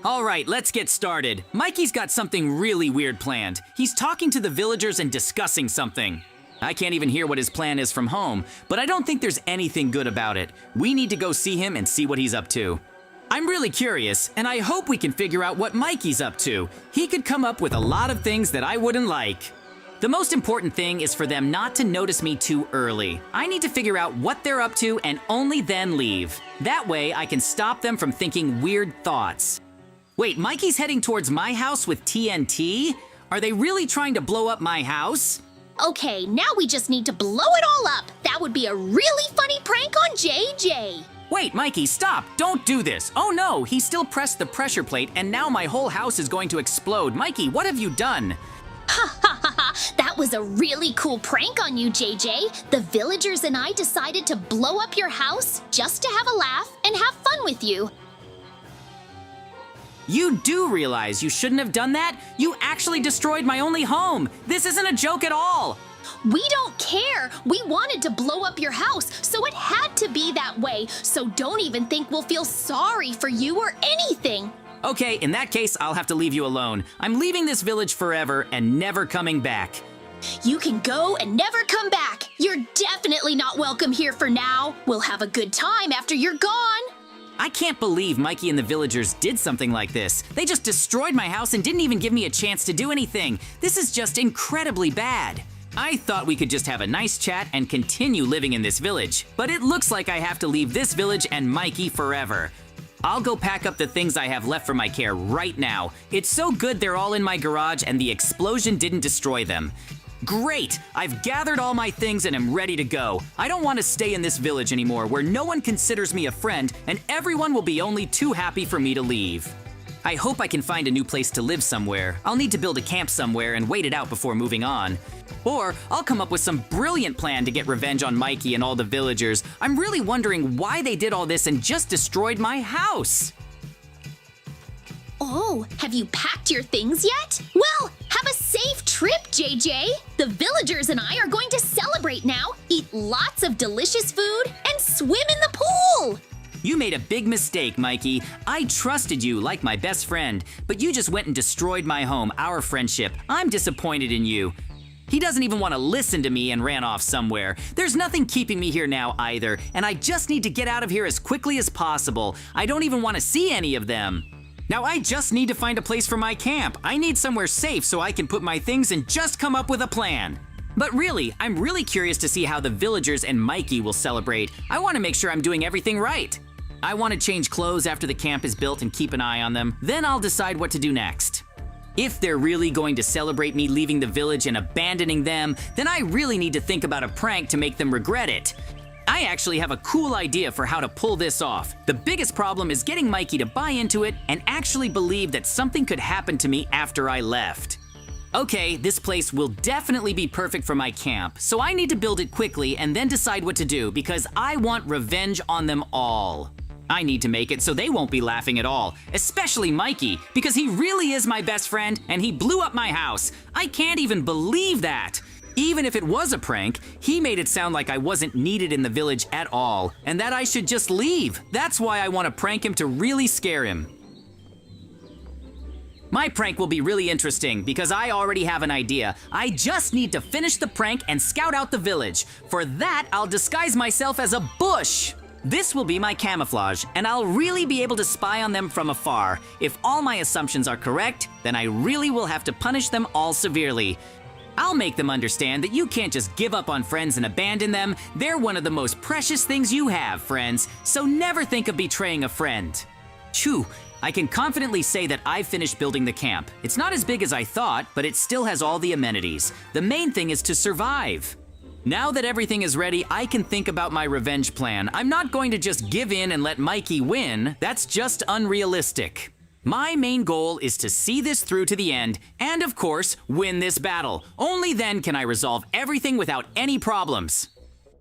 All right, let's get started. Mikey's got something really weird planned. He's talking to the villagers and discussing something. I can't even hear what his plan is from home, but I don't think there's anything good about it. We need to go see him and see what he's up to. I'm really curious, and I hope we can figure out what Mikey's up to. He could come up with a lot of things that I wouldn't like. The most important thing is for them not to notice me too early. I need to figure out what they're up to and only then leave. That way, I can stop them from thinking weird thoughts. Wait, Mikey's heading towards my house with TNT? Are they really trying to blow up my house? Okay, now we just need to blow it all up. That would be a really funny prank on JJ. Wait, Mikey, stop! Don't do this! Oh no, he still pressed the pressure plate and now my whole house is going to explode. Mikey, what have you done? Ha ha ha ha! That was a really cool prank on you, JJ. The villagers and I decided to blow up your house just to have a laugh and have fun with you. You do realize you shouldn't have done that? You actually destroyed my only home! This isn't a joke at all! We don't care! We wanted to blow up your house, so it had to be that way. So don't even think we'll feel sorry for you or anything. Okay, in that case, I'll have to leave you alone. I'm leaving this village forever and never coming back. You can go and never come back. You're definitely not welcome here for now. We'll have a good time after you're gone. I can't believe Mikey and the villagers did something like this. They just destroyed my house and didn't even give me a chance to do anything. This is just incredibly bad. I thought we could just have a nice chat and continue living in this village, but it looks like I have to leave this village and Mikey forever. I'll go pack up the things I have left for my care right now. It's so good they're all in my garage and the explosion didn't destroy them. Great! I've gathered all my things and am ready to go. I don't want to stay in this village anymore where no one considers me a friend and everyone will be only too happy for me to leave. I hope I can find a new place to live somewhere. I'll need to build a camp somewhere and wait it out before moving on. Or I'll come up with some brilliant plan to get revenge on Mikey and all the villagers. I'm really wondering why they did all this and just destroyed my house. Oh, have you packed your things yet? Well, have a safe trip, JJ. The villagers and I are going to celebrate now, eat lots of delicious food, and swim in the pool. You made a big mistake, Mikey. I trusted you like my best friend, but you just went and destroyed my home, our friendship. I'm disappointed in you. He doesn't even want to listen to me and ran off somewhere. There's nothing keeping me here now either, and I just need to get out of here as quickly as possible. I don't even want to see any of them. Now I just need to find a place for my camp. I need somewhere safe so I can put my things and just come up with a plan. But really, I'm really curious to see how the villagers and Mikey will celebrate. I want to make sure I'm doing everything right. I want to change clothes after the camp is built and keep an eye on them. Then I'll decide what to do next. If they're really going to celebrate me leaving the village and abandoning them, then I really need to think about a prank to make them regret it. I actually have a cool idea for how to pull this off. The biggest problem is getting Mikey to buy into it and actually believe that something could happen to me after I left. Okay, this place will definitely be perfect for my camp, so I need to build it quickly and then decide what to do because I want revenge on them all. I need to make it so they won't be laughing at all, especially Mikey, because he really is my best friend and he blew up my house. I can't even believe that. Even if it was a prank, he made it sound like I wasn't needed in the village at all and that I should just leave. That's why I want to prank him to really scare him. My prank will be really interesting because I already have an idea. I just need to finish the prank and scout out the village. For that, I'll disguise myself as a bush. This will be my camouflage, and I'll really be able to spy on them from afar. If all my assumptions are correct, then I really will have to punish them all severely. I'll make them understand that you can't just give up on friends and abandon them. They're one of the most precious things you have, friends, so never think of betraying a friend. Phew, I can confidently say that I've finished building the camp. It's not as big as I thought, but it still has all the amenities. The main thing is to survive. Now that everything is ready, I can think about my revenge plan. I'm not going to just give in and let Mikey win. That's just unrealistic. My main goal is to see this through to the end and, of course, win this battle. Only then can I resolve everything without any problems.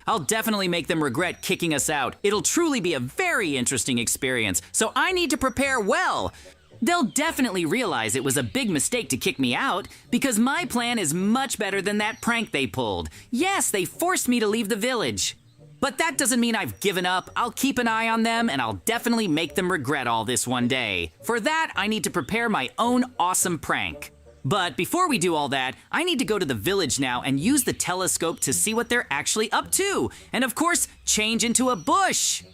I'll definitely make them regret kicking us out. It'll truly be a very interesting experience, so I need to prepare well. They'll definitely realize it was a big mistake to kick me out because my plan is much better than that prank they pulled. Yes, they forced me to leave the village. But that doesn't mean I've given up. I'll keep an eye on them, and I'll definitely make them regret all this one day. For that, I need to prepare my own awesome prank. But before we do all that, I need to go to the village now and use the telescope to see what they're actually up to. And of course, change into a bush.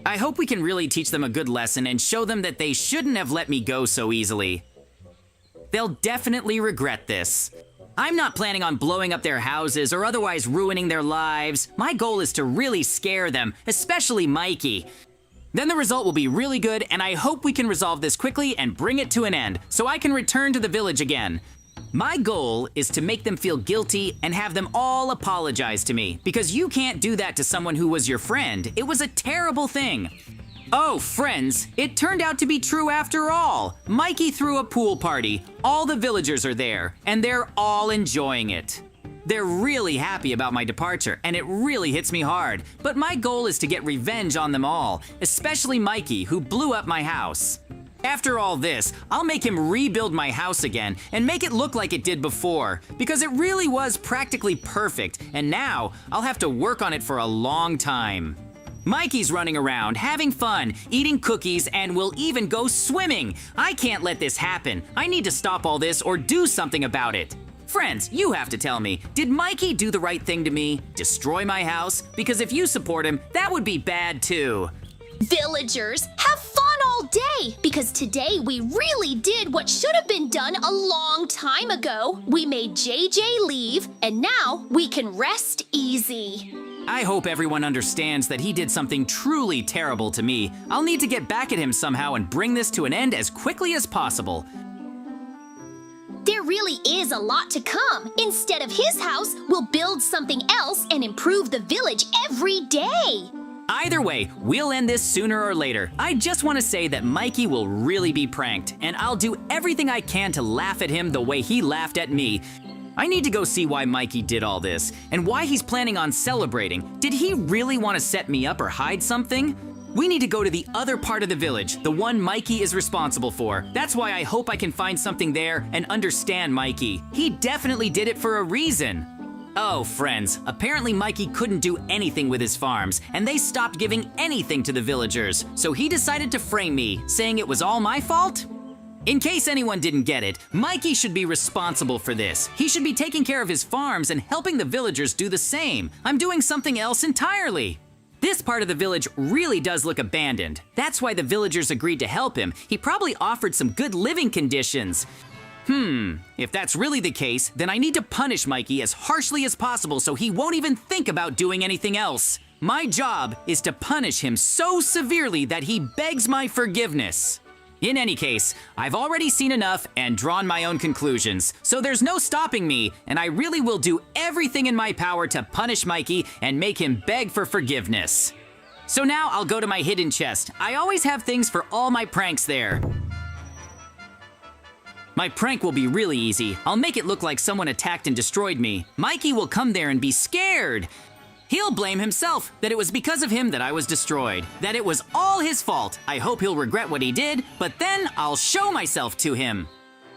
I hope we can really teach them a good lesson and show them that they shouldn't have let me go so easily. They'll definitely regret this. I'm not planning on blowing up their houses or otherwise ruining their lives. My goal is to really scare them, especially Mikey. Then the result will be really good, and I hope we can resolve this quickly and bring it to an end, so I can return to the village again. My goal is to make them feel guilty and have them all apologize to me, because you can't do that to someone who was your friend. It was a terrible thing. Oh, friends, it turned out to be true after all. Mikey threw a pool party. All the villagers are there, and they're all enjoying it. They're really happy about my departure, and it really hits me hard. But my goal is to get revenge on them all, especially Mikey, who blew up my house. After all this, I'll make him rebuild my house again and make it look like it did before, because it really was practically perfect, and now I'll have to work on it for a long time. Mikey's running around, having fun, eating cookies, and will even go swimming. I can't let this happen. I need to stop all this or do something about it. Friends, you have to tell me, did Mikey do the right thing to me? Destroy my house? Because if you support him, that would be bad too. Villagers, have fun all day, because today we really did what should have been done a long time ago. We made JJ leave, and now we can rest easy. I hope everyone understands that he did something truly terrible to me. I'll need to get back at him somehow and bring this to an end as quickly as possible. There really is a lot to come. Instead of his house, we'll build something else and improve the village every day. Either way, we'll end this sooner or later. I just want to say that Mikey will really be pranked, and I'll do everything I can to laugh at him the way he laughed at me. I need to go see why Mikey did all this, and why he's planning on celebrating. Did he really want to set me up or hide something? We need to go to the other part of the village, the one Mikey is responsible for. That's why I hope I can find something there and understand Mikey. He definitely did it for a reason. Oh, friends, apparently Mikey couldn't do anything with his farms, and they stopped giving anything to the villagers, so he decided to frame me, saying it was all my fault? In case anyone didn't get it, Mikey should be responsible for this. He should be taking care of his farms and helping the villagers do the same. I'm doing something else entirely. This part of the village really does look abandoned. That's why the villagers agreed to help him. He probably offered some good living conditions. If that's really the case, then I need to punish Mikey as harshly as possible so he won't even think about doing anything else. My job is to punish him so severely that he begs my forgiveness. In any case, I've already seen enough and drawn my own conclusions, so there's no stopping me, and I really will do everything in my power to punish Mikey and make him beg for forgiveness. So now I'll go to my hidden chest. I always have things for all my pranks there. My prank will be really easy. I'll make it look like someone attacked and destroyed me. Mikey will come there and be scared. He'll blame himself, that it was because of him that I was destroyed, that it was all his fault. I hope he'll regret what he did, but then I'll show myself to him.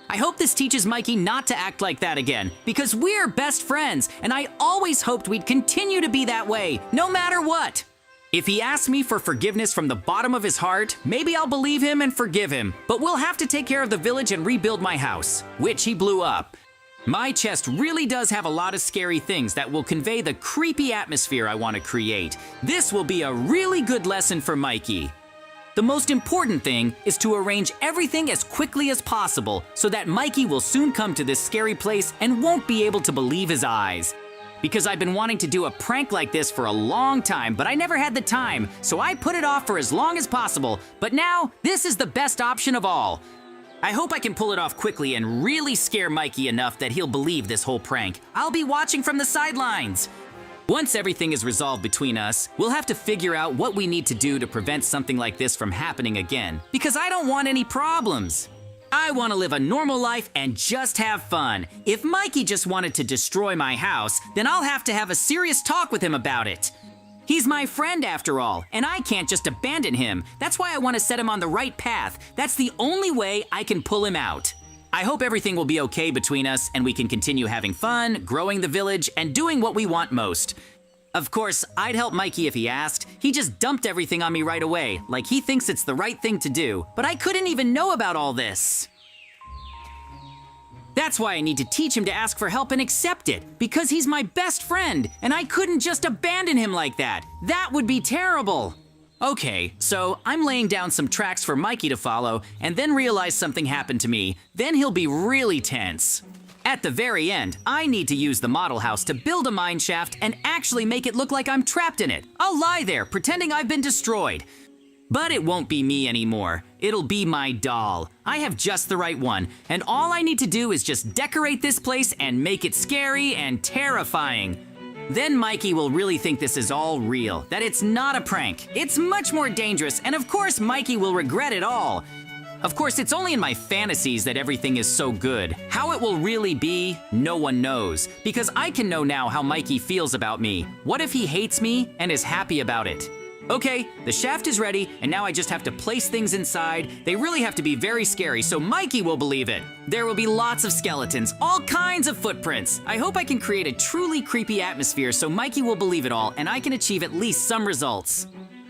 I hope this teaches Mikey not to act like that again, because we're best friends, and I always hoped we'd continue to be that way, no matter what. If he asks me for forgiveness from the bottom of his heart, maybe I'll believe him and forgive him, but we'll have to take care of the village and rebuild my house, which he blew up. My chest really does have a lot of scary things that will convey the creepy atmosphere I want to create. This will be a really good lesson for Mikey. The most important thing is to arrange everything as quickly as possible so that Mikey will soon come to this scary place and won't be able to believe his eyes. Because I've been wanting to do a prank like this for a long time, but I never had the time, so I put it off for as long as possible. But now, this is the best option of all. I hope I can pull it off quickly and really scare Mikey enough that he'll believe this whole prank. I'll be watching from the sidelines. Once everything is resolved between us, we'll have to figure out what we need to do to prevent something like this from happening again, because I don't want any problems. I want to live a normal life and just have fun. If Mikey just wanted to destroy my house, then I'll have to have a serious talk with him about it. He's my friend after all, and I can't just abandon him. That's why I want to set him on the right path. That's the only way I can pull him out. I hope everything will be okay between us and we can continue having fun, growing the village, and doing what we want most. Of course, I'd help Mikey if he asked. He just dumped everything on me right away, like he thinks it's the right thing to do. But I couldn't even know about all this. That's why I need to teach him to ask for help and accept it, because he's my best friend, and I couldn't just abandon him like that. That would be terrible. Okay, so I'm laying down some tracks for Mikey to follow, and then realize something happened to me. Then he'll be really tense. At the very end, I need to use the model house to build a mine shaft and actually make it look like I'm trapped in it. I'll lie there, pretending I've been destroyed. But it won't be me anymore. It'll be my doll. I have just the right one, and all I need to do is just decorate this place and make it scary and terrifying. Then Mikey will really think this is all real, that it's not a prank. It's much more dangerous, and of course Mikey will regret it all. Of course, it's only in my fantasies that everything is so good. How it will really be, no one knows, because I can know now how Mikey feels about me. What if he hates me and is happy about it? Okay, the shaft is ready, and now I just have to place things inside. They really have to be very scary, so Mikey will believe it. There will be lots of skeletons, all kinds of footprints. I hope I can create a truly creepy atmosphere so Mikey will believe it all, and I can achieve at least some results.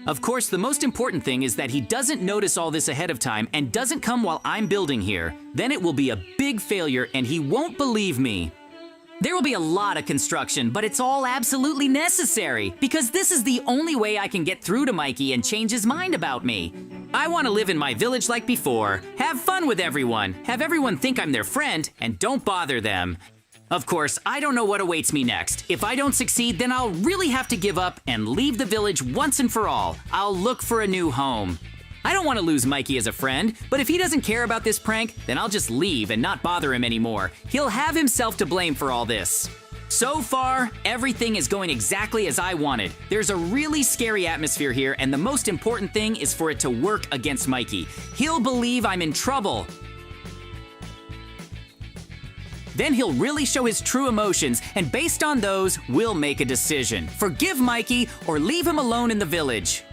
Of course, the most important thing is that he doesn't notice all this ahead of time and doesn't come while I'm building here. Then it will be a big failure and he won't believe me. There will be a lot of construction, but it's all absolutely necessary because this is the only way I can get through to Mikey and change his mind about me. I want to live in my village like before, have fun with everyone, have everyone think I'm their friend, and don't bother them. Of course, I don't know what awaits me next. If I don't succeed, then I'll really have to give up and leave the village once and for all. I'll look for a new home. I don't want to lose Mikey as a friend, but if he doesn't care about this prank, then I'll just leave and not bother him anymore. He'll have himself to blame for all this. So far, everything is going exactly as I wanted. There's a really scary atmosphere here, and the most important thing is for it to work against Mikey. He'll believe I'm in trouble. Then he'll really show his true emotions, and based on those, we'll make a decision. Forgive Mikey or leave him alone in the village.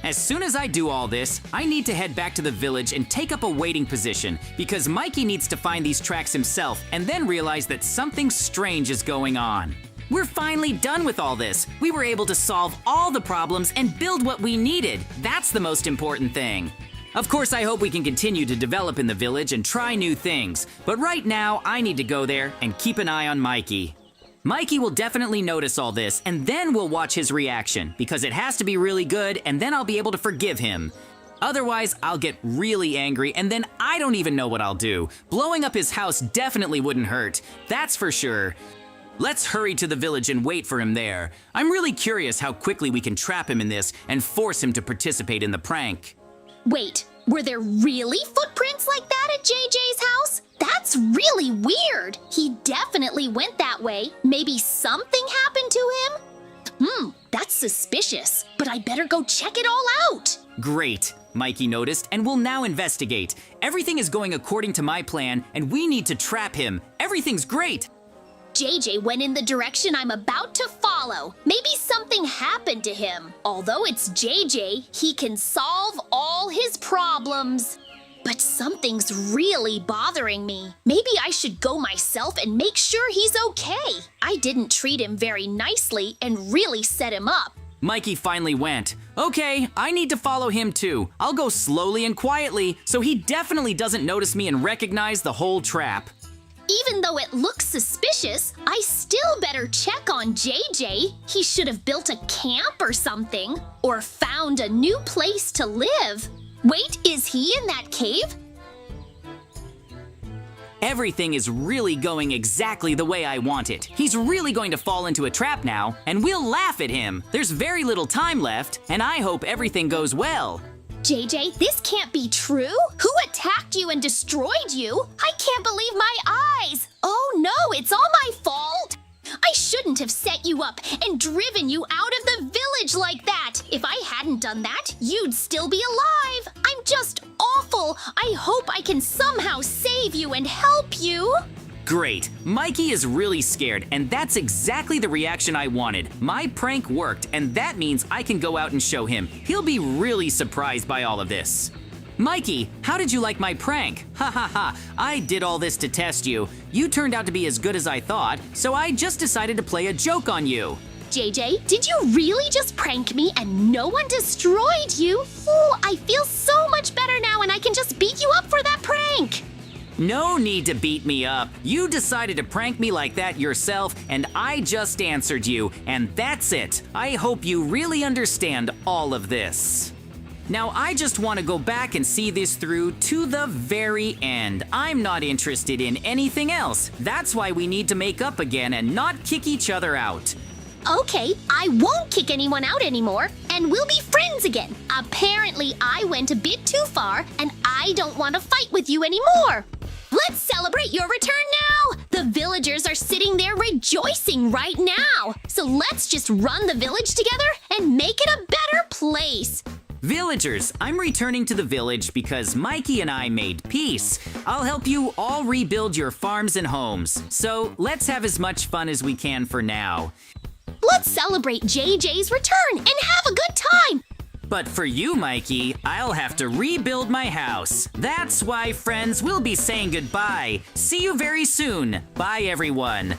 As soon as I do all this, I need to head back to the village and take up a waiting position because Mikey needs to find these tracks himself and then realize that something strange is going on. We're finally done with all this. We were able to solve all the problems and build what we needed. That's the most important thing. Of course, I hope we can continue to develop in the village and try new things, but right now I need to go there and keep an eye on Mikey. Mikey will definitely notice all this, and then we'll watch his reaction, because it has to be really good, and then I'll be able to forgive him. Otherwise, I'll get really angry, and then I don't even know what I'll do. Blowing up his house definitely wouldn't hurt, that's for sure. Let's hurry to the village and wait for him there. I'm really curious how quickly we can trap him in this and force him to participate in the prank. Wait, were there really footprints like that at JJ's house? That's really weird. He definitely went that way. Maybe something happened to him? That's suspicious, but I better go check it all out. Great, Mikey noticed, and we'll now investigate. Everything is going according to my plan, and we need to trap him. Everything's great. JJ went in the direction I'm about to follow. Maybe something happened to him. Although it's JJ, he can solve all his problems. But something's really bothering me. Maybe I should go myself and make sure he's okay. I didn't treat him very nicely and really set him up. Mikey finally went. Okay, I need to follow him too. I'll go slowly and quietly so he definitely doesn't notice me and recognize the whole trap. Even though it looks suspicious, I still better check on JJ. He should have built a camp or something, or found a new place to live. Wait, is he in that cave? Everything is really going exactly the way I want it. He's really going to fall into a trap now, and we'll laugh at him. There's very little time left, and I hope everything goes well. JJ, this can't be true. Who attacked you and destroyed you? I can't believe my eyes. Oh no, it's all my fault. I shouldn't have set you up and driven you out of the village like that. If I hadn't done that, you'd still be alive. I'm just awful. I hope I can somehow save you and help you. Great. Mikey is really scared, and that's exactly the reaction I wanted. My prank worked, and that means I can go out and show him. He'll be really surprised by all of this. Mikey, how did you like my prank? Ha ha ha, I did all this to test you. You turned out to be as good as I thought, so I just decided to play a joke on you. JJ. Did you really just prank me and no one destroyed you? Ooh, I feel so much better now and I can just beat you up for that prank. No need to beat me up. You decided to prank me like that yourself, and I just answered you, and that's it. I hope you really understand all of this. Now, I just want to go back and see this through to the very end. I'm not interested in anything else. That's why we need to make up again and not kick each other out. Okay, I won't kick anyone out anymore, and we'll be friends again. Apparently, I went a bit too far, and I don't want to fight with you anymore. Let's celebrate your return now! The villagers are sitting there rejoicing right now. So let's just run the village together and make it a better place. Villagers, I'm returning to the village because Mikey and I made peace. I'll help you all rebuild your farms and homes. So let's have as much fun as we can for now. Let's celebrate JJ's return and have a good time. But for you, Mikey, I'll have to rebuild my house. That's why, friends, we'll be saying goodbye. See you very soon. Bye, everyone.